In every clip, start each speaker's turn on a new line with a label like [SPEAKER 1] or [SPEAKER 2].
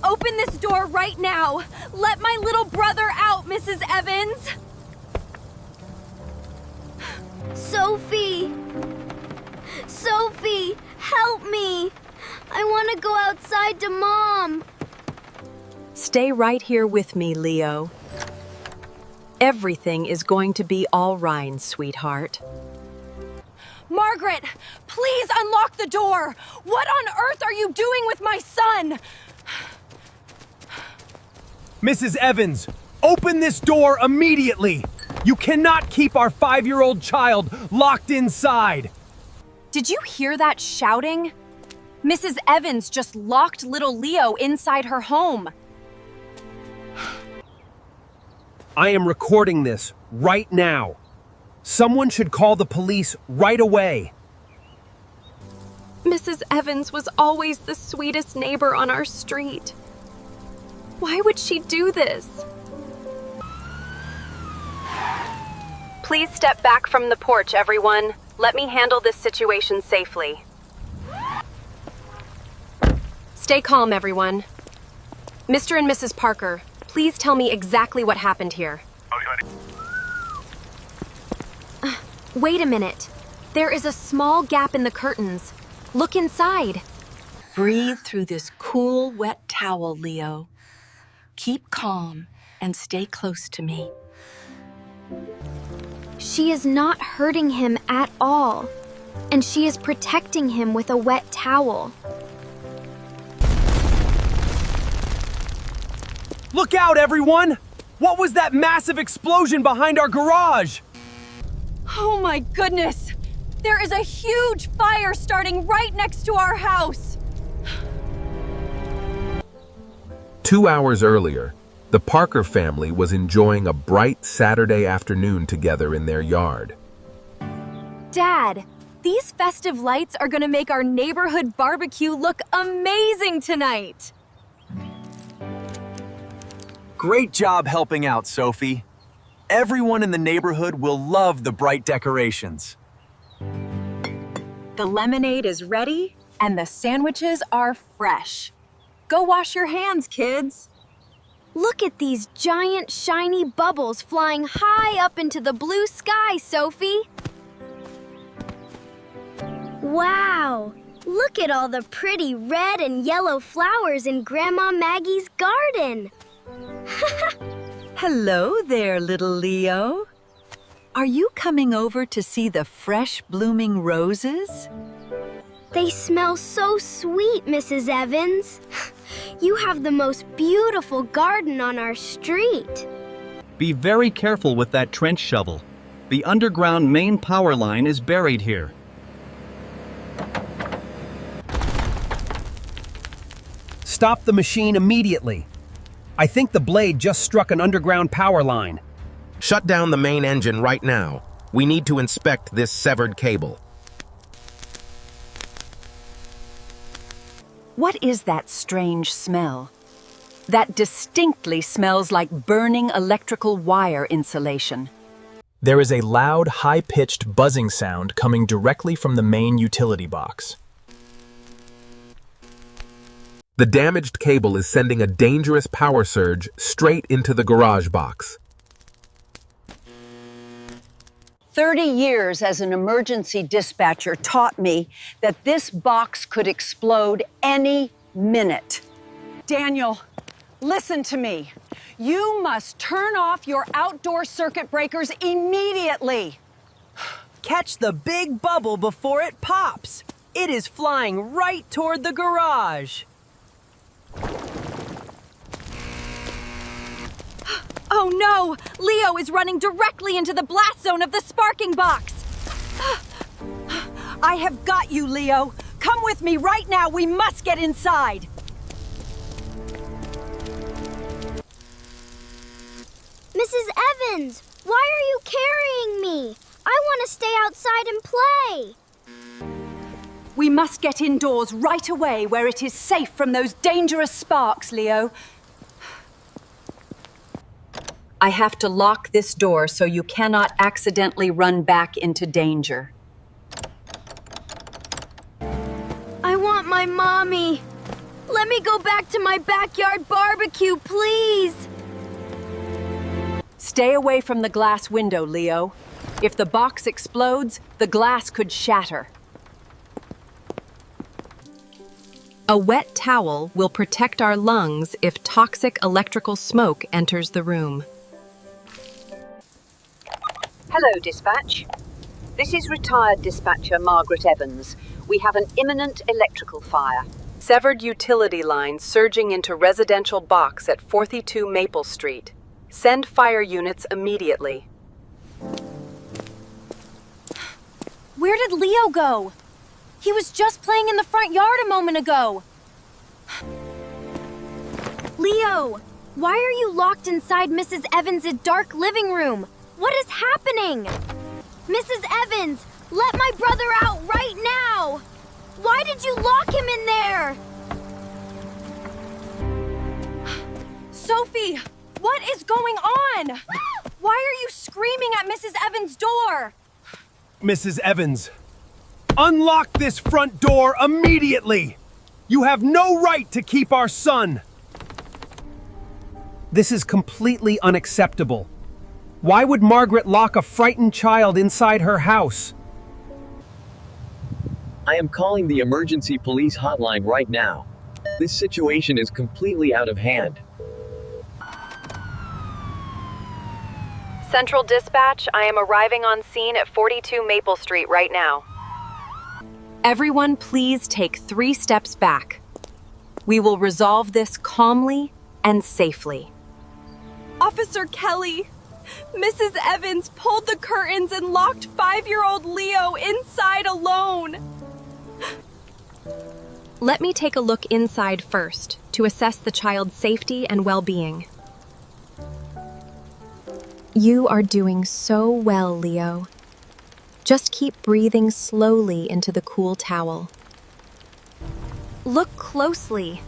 [SPEAKER 1] Open this door right now. Let my little brother out, Mrs. Evans.
[SPEAKER 2] Sophie! Sophie, help me! I want to go outside to Mom.
[SPEAKER 3] Stay right here with me, Leo. Everything is going to be all right, sweetheart.
[SPEAKER 1] Margaret, please unlock the door. What on earth are you doing with my son?
[SPEAKER 4] Mrs. Evans, open this door immediately! You cannot keep our 5-year-old child locked inside!
[SPEAKER 1] Did you hear that shouting? Mrs. Evans just locked little Leo inside her home.
[SPEAKER 4] I am recording this right now. Someone should call the police right away.
[SPEAKER 3] Mrs. Evans was always the sweetest neighbor on our street. Why would she do this? Please step back from the porch, everyone. Let me handle this situation safely. Stay calm, everyone. Mr. and Mrs. Parker, please tell me exactly what happened here. Wait a minute. There is a small gap in the curtains. Look inside.
[SPEAKER 5] Breathe through this cool, wet towel, Leo. Keep calm and stay close to me.
[SPEAKER 2] She is not hurting him at all, and she is protecting him with a wet towel.
[SPEAKER 4] Look out, everyone! What was that massive explosion behind our garage?
[SPEAKER 1] Oh my goodness! There is a huge fire starting right next to our house!
[SPEAKER 6] 2 hours earlier, the Parker family was enjoying a bright Saturday afternoon together in their yard.
[SPEAKER 1] Dad, these festive lights are gonna make our neighborhood barbecue look amazing tonight!
[SPEAKER 7] Great job helping out, Sophie. Everyone in the neighborhood will love the bright decorations.
[SPEAKER 1] The lemonade is ready, and the sandwiches are fresh. Go wash your hands, kids.
[SPEAKER 2] Look at these giant, shiny bubbles flying high up into the blue sky, Sophie. Wow! Look at all the pretty red and yellow flowers in Grandma Maggie's garden.
[SPEAKER 5] Hello there, little Leo. Are you coming over to see the fresh blooming roses?
[SPEAKER 2] They smell so sweet, Mrs. Evans. You have the most beautiful garden on our street.
[SPEAKER 8] Be very careful with that trench shovel. The underground main power line is buried here.
[SPEAKER 4] Stop the machine immediately. I think the blade just struck an underground power line.
[SPEAKER 6] Shut down the main engine right now. We need to inspect this severed cable.
[SPEAKER 5] What is that strange smell? That distinctly smells like burning electrical wire insulation.
[SPEAKER 9] There is a loud, high-pitched buzzing sound coming directly from the main utility box.
[SPEAKER 6] The damaged cable is sending a dangerous power surge straight into the garage box.
[SPEAKER 5] 30 years as an emergency dispatcher taught me that this box could explode any minute.
[SPEAKER 10] Daniel, listen to me. You must turn off your outdoor circuit breakers immediately.
[SPEAKER 11] Catch the big bubble before it pops. It is flying right toward the garage.
[SPEAKER 1] Oh no! Leo is running directly into the blast zone of the sparking box!
[SPEAKER 10] I have got you, Leo. Come with me right now. We must get inside.
[SPEAKER 2] Mrs. Evans, why are you carrying me? I want to stay outside and play.
[SPEAKER 10] We must get indoors right away where it is safe from those dangerous sparks, Leo.
[SPEAKER 5] I have to lock this door so you cannot accidentally run back into danger.
[SPEAKER 2] I want my mommy. Let me go back to my backyard barbecue, please.
[SPEAKER 10] Stay away from the glass window, Leo. If the box explodes, the glass could shatter.
[SPEAKER 3] A wet towel will protect our lungs if toxic electrical smoke enters the room.
[SPEAKER 5] Hello, dispatch. This is retired dispatcher Margaret Evans. We have an imminent electrical fire.
[SPEAKER 3] Severed utility line surging into residential box at 42 Maple Street. Send fire units immediately.
[SPEAKER 1] Where did Leo go? He was just playing in the front yard a moment ago. Leo, why are you locked inside Mrs. Evans' dark living room? What is happening? Mrs. Evans, let my brother out right now! Why did you lock him in there? Sophie, what is going on? Why are you screaming at Mrs. Evans' door?
[SPEAKER 4] Mrs. Evans, unlock this front door immediately! You have no right to keep our son! This is completely unacceptable. Why would Margaret lock a frightened child inside her house?
[SPEAKER 12] I am calling the emergency police hotline right now. This situation is completely out of hand.
[SPEAKER 3] Central Dispatch, I am arriving on scene at 42 Maple Street right now. Everyone, please take 3 steps back. We will resolve this calmly and safely.
[SPEAKER 1] Officer Kelly, Mrs. Evans pulled the curtains and locked 5-year-old Leo inside alone.
[SPEAKER 3] Let me take a look inside first to assess the child's safety and well-being. You are doing so well, Leo. Just keep breathing slowly into the cool towel.
[SPEAKER 1] Look closely.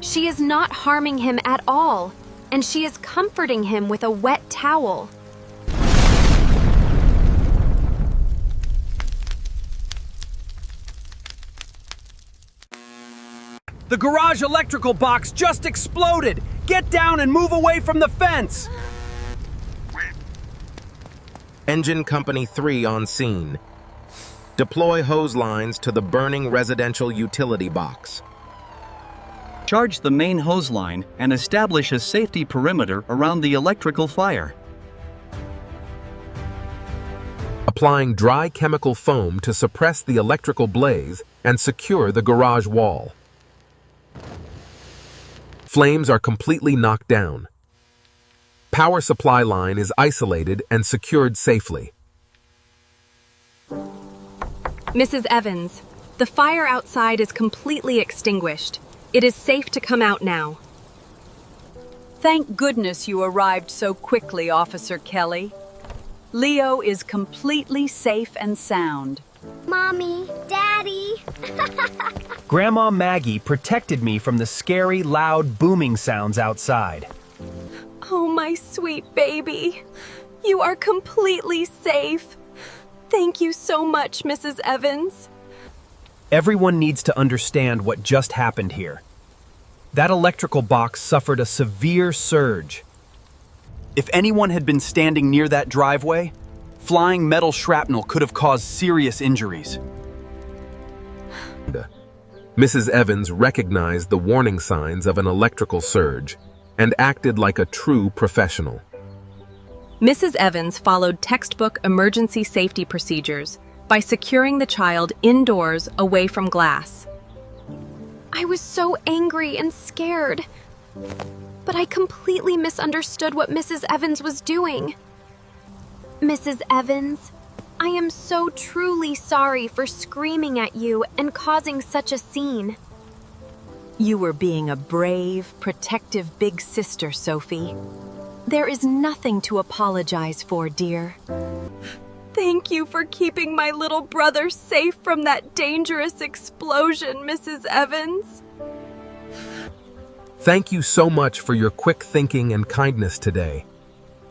[SPEAKER 1] She is not harming him at all, and she is comforting him with a wet towel.
[SPEAKER 4] The garage electrical box just exploded! Get down and move away from the fence!
[SPEAKER 6] Engine Company 3 on scene. Deploy hose lines to the burning residential utility box.
[SPEAKER 8] Charge the main hose line and establish a safety perimeter around the electrical fire.
[SPEAKER 6] Applying dry chemical foam to suppress the electrical blaze and secure the garage wall. Flames are completely knocked down. Power supply line is isolated and secured safely.
[SPEAKER 3] Mrs. Evans, the fire outside is completely extinguished. It is safe to come out now.
[SPEAKER 10] Thank goodness you arrived so quickly, Officer Kelly. Leo is completely safe and sound.
[SPEAKER 2] Mommy, Daddy.
[SPEAKER 9] Grandma Maggie protected me from the scary, loud, booming sounds outside.
[SPEAKER 1] Oh, my sweet baby. You are completely safe. Thank you so much, Mrs. Evans.
[SPEAKER 9] Everyone needs to understand what just happened here. That electrical box suffered a severe surge.
[SPEAKER 7] If anyone had been standing near that driveway, flying metal shrapnel could have caused serious injuries.
[SPEAKER 6] Mrs. Evans recognized the warning signs of an electrical surge and acted like a true professional.
[SPEAKER 3] Mrs. Evans followed textbook emergency safety procedures by securing the child indoors away from glass.
[SPEAKER 1] I was so angry and scared, but I completely misunderstood what Mrs. Evans was doing. Mrs. Evans, I am so truly sorry for screaming at you and causing such a scene.
[SPEAKER 10] You were being a brave, protective big sister, Sophie.
[SPEAKER 3] There is nothing to apologize for, dear.
[SPEAKER 1] Thank you for keeping my little brother safe from that dangerous explosion, Mrs. Evans.
[SPEAKER 6] Thank you so much for your quick thinking and kindness today.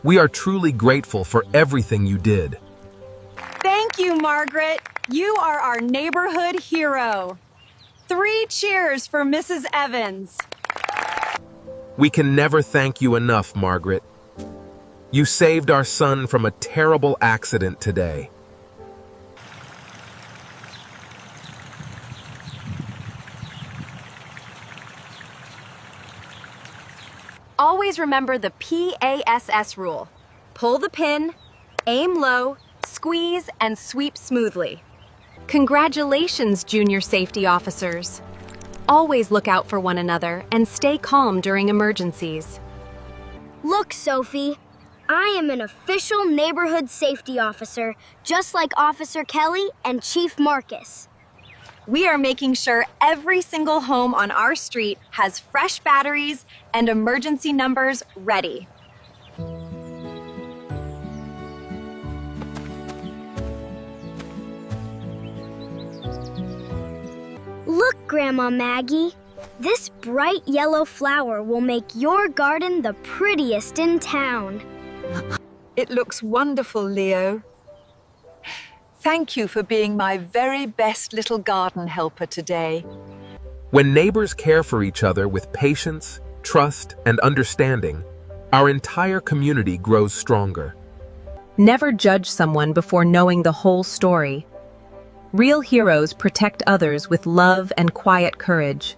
[SPEAKER 6] We are truly grateful for everything you did.
[SPEAKER 10] Thank you, Margaret. You are our neighborhood hero. 3 cheers for Mrs. Evans.
[SPEAKER 6] We can never thank you enough, Margaret. You saved our son from a terrible accident today.
[SPEAKER 3] Always remember the PASS rule. Pull the pin, aim low, squeeze, and sweep smoothly. Congratulations, junior safety officers. Always look out for one another and stay calm during emergencies.
[SPEAKER 2] Look, Sophie, I am an official neighborhood safety officer, just like Officer Kelly and Chief Marcus.
[SPEAKER 3] We are making sure every single home on our street has fresh batteries and emergency numbers ready.
[SPEAKER 2] Look, Grandma Maggie. This bright yellow flower will make your garden the prettiest in town.
[SPEAKER 10] It looks wonderful, Leo. Thank you for being my very best little garden helper today.
[SPEAKER 6] When neighbors care for each other with patience, trust, and understanding, our entire community grows stronger.
[SPEAKER 3] Never judge someone before knowing the whole story. Real heroes protect others with love and quiet courage.